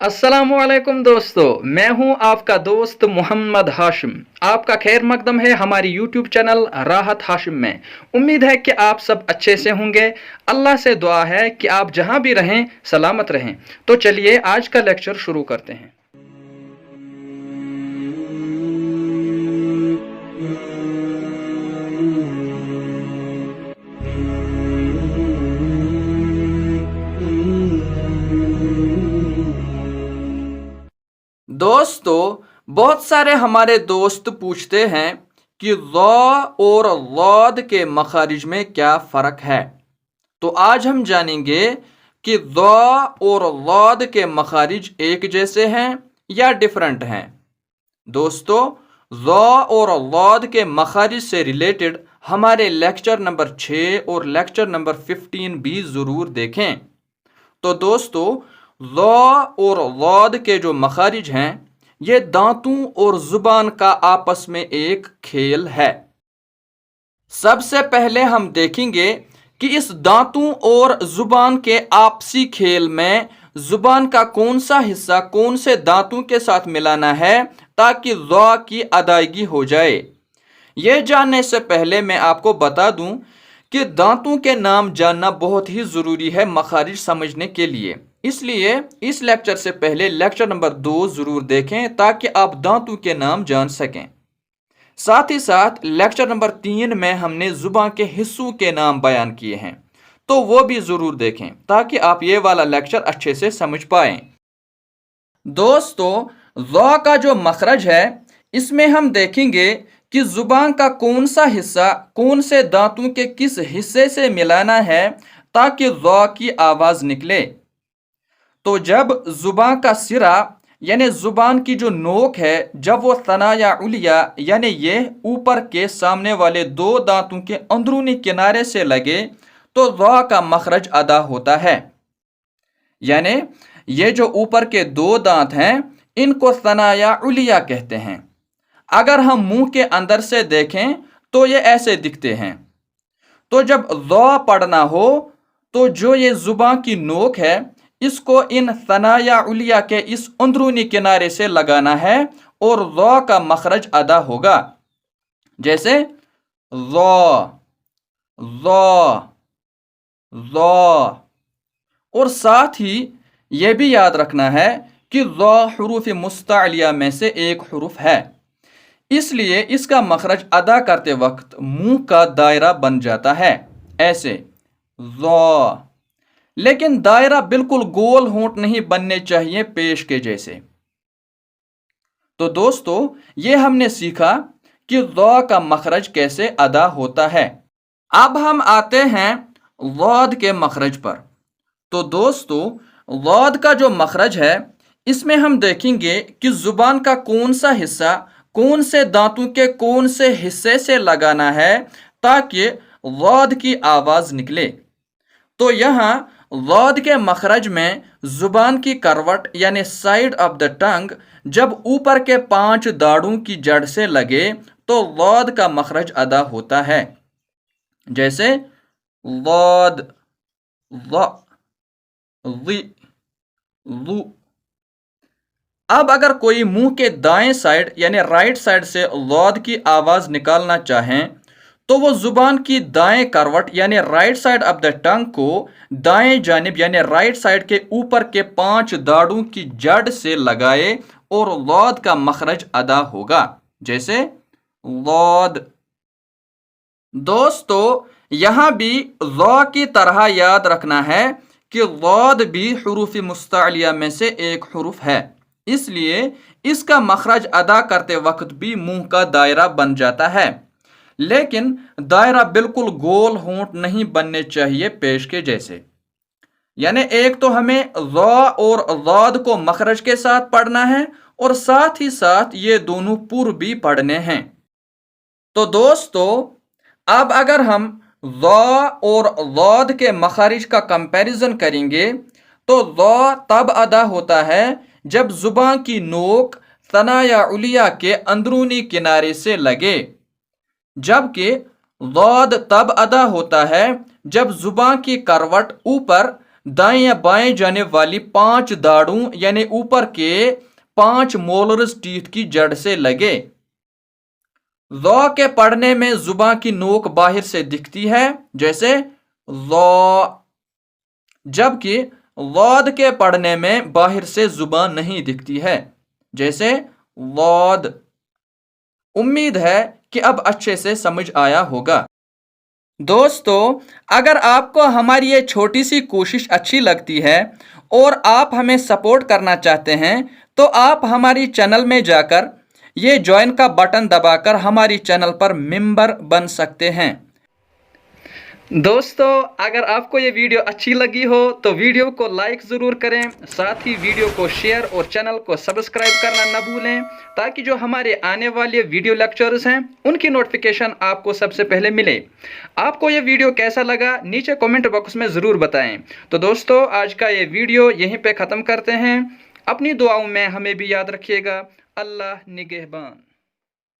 अस्सलामुअलैकुम दोस्तों, मैं हूं आपका दोस्त मोहम्मद हाशिम। आपका खैर मकदम है हमारी यूट्यूब चैनल राहत हाशिम में। उम्मीद है कि आप सब अच्छे से होंगे। अल्लाह से दुआ है कि आप जहां भी रहें सलामत रहें। तो चलिए आज का लेक्चर शुरू करते हैं। दोस्तों, बहुत सारे हमारे दोस्त पूछते हैं कि ज़ा और ज़ाद के मखारिज में क्या फ़र्क है। तो आज हम जानेंगे कि ज़ा और ज़ाद के मखारिज एक जैसे हैं या डिफरेंट हैं। दोस्तों, ज़ा और ज़ाद के मखारिज से रिलेटेड हमारे लेक्चर नंबर 6 और लेक्चर नंबर 15 भी ज़रूर देखें। तो दोस्तों, ज़ा और ज़ाद के जो मखारिज हैं ये दांतों और ज़ुबान का आपस में एक खेल है। सबसे पहले हम देखेंगे कि इस दांतों और ज़ुबान के आपसी खेल में ज़ुबान का कौन सा हिस्सा कौन से दांतों के साथ मिलाना है ताकि ज़ा की अदायगी हो जाए। यह जानने से पहले मैं आपको बता दूं कि दांतों के नाम जानना बहुत ही ज़रूरी है मखारिज समझने के लिए। इसलिए इस लेक्चर से पहले लेक्चर नंबर 2 ज़रूर देखें ताकि आप दांतों के नाम जान सकें। साथ ही साथ लेक्चर नंबर 3 में हमने ज़ुबान के हिस्सों के नाम बयान किए हैं, तो वो भी ज़रूर देखें ताकि आप ये वाला लेक्चर अच्छे से समझ पाएं। दोस्तों, ज़ा का जो मखरज है इसमें हम देखेंगे कि ज़ुबान का कौन सा हिस्सा कौन से दांतों के किस हिस्से से मिलाना है ताकि ज़ा की आवाज़ निकले। तो जब ज़ुबान का सिरा यानी ज़ुबान की जो नोक है जब वो तना या उलिया यानी ये ऊपर के सामने वाले दो दांतों के अंदरूनी किनारे से लगे तो ज़ा का मखरज अदा होता है। यानी ये जो ऊपर के दो दांत हैं इनको तना या उलिया कहते हैं। अगर हम मुंह के अंदर से देखें तो ये ऐसे दिखते हैं। तो जब ज़ा पढ़ना हो तो जो ये ज़ुबान की नोक है इसको इन तना या उलिया के इस अंदरूनी किनारे से लगाना है और ज़ा का मखरज अदा होगा। जैसे ज़ा, ज़ा, ज़ा। और साथ ही यह भी याद रखना है कि ज़ा हुरूफ मुस्तअलिया में से एक हुरूफ है, इसलिए इसका मखरज अदा करते वक्त मुंह का दायरा बन जाता है ऐसे ज़ा। लेकिन दायरा बिल्कुल गोल होंठ नहीं बनने चाहिए पेश के जैसे। तो दोस्तों, ये हमने सीखा कि ज़ा का मखरज कैसे अदा होता है। अब हम आते हैं ज़ाद के मखरज पर। तो दोस्तों, ज़ाद का जो मखरज है इसमें हम देखेंगे कि ज़ुबान का कौन सा हिस्सा कौन से दांतों के कौन से हिस्से से लगाना है ताकि ज़ाद की आवाज़ निकले। तो यहाँ ज़ाद के मखरज में ज़ुबान की करवट यानी साइड ऑफ द टंग जब ऊपर के 5 दाढ़ों की जड़ से लगे तो ज़ाद का मखरज अदा होता है। जैसे ज़ाद, ज़, ज़ी, ज़ू। अब अगर कोई मुंह के दाएं साइड यानी राइट साइड से ज़ाद की आवाज़ निकालना चाहें तो वो ज़ुबान की दाएं करवट यानी right side of the tongue को दाएं जानिब यानी राइट साइड के ऊपर के 5 दाढ़ों की जड़ से लगाए और ज़ाद का मखरज अदा होगा। जैसे ज़ाद। दोस्तों, यहाँ भी ज़ा की तरह याद रखना है कि ज़ाद भी हुरूफ मुस्तअलिया में से एक हुरूफ है, इसलिए इसका मखरज अदा करते वक्त भी मुंह का दायरा बन जाता है। लेकिन दायरा बिल्कुल गोल होंठ नहीं बनने चाहिए पेश के जैसे। यानी एक तो हमें ज़ा और ज़ाद को मखरज के साथ पढ़ना है और साथ ही साथ ये दोनों पुर भी पढ़ने हैं। तो दोस्तों, अब अगर हम ज़ा और ज़ाद के मखारिज का कंपैरिजन करेंगे तो ज़ तब अदा होता है जब जुबान की नोक तना या उलिया के अंदरूनी किनारे से लगे, जबकि ज़ाद तब अदा होता है जब जुबान की करवट ऊपर दाएं या बाएं जाने वाली 5 दाढ़ों यानी ऊपर के 5 मोलर्स टीथ की जड़ से लगे। ज़ के पढ़ने में जुबान की नोक बाहर से दिखती है जैसे ज़, जबकि ज़ाद के पढ़ने में बाहर से जुबान नहीं दिखती है जैसे ज़ाद। उम्मीद है कि अब अच्छे से समझ आया होगा। दोस्तों, अगर आपको हमारी ये छोटी सी कोशिश अच्छी लगती है और आप हमें सपोर्ट करना चाहते हैं तो आप हमारी चैनल में जाकर ये ज्वाइन का बटन दबाकर हमारी चैनल पर मेंबर बन सकते हैं। दोस्तों, अगर आपको ये वीडियो अच्छी लगी हो तो वीडियो को लाइक ज़रूर करें, साथ ही वीडियो को शेयर और चैनल को सब्सक्राइब करना न भूलें ताकि जो हमारे आने वाले वीडियो लेक्चर्स हैं उनकी नोटिफिकेशन आपको सबसे पहले मिले। आपको ये वीडियो कैसा लगा नीचे कमेंट बॉक्स में ज़रूर बताएं। तो दोस्तों, आज का ये वीडियो यहीं पे ख़त्म करते हैं। अपनी दुआओं में हमें भी याद रखिएगा। अल्लाह निगहबान।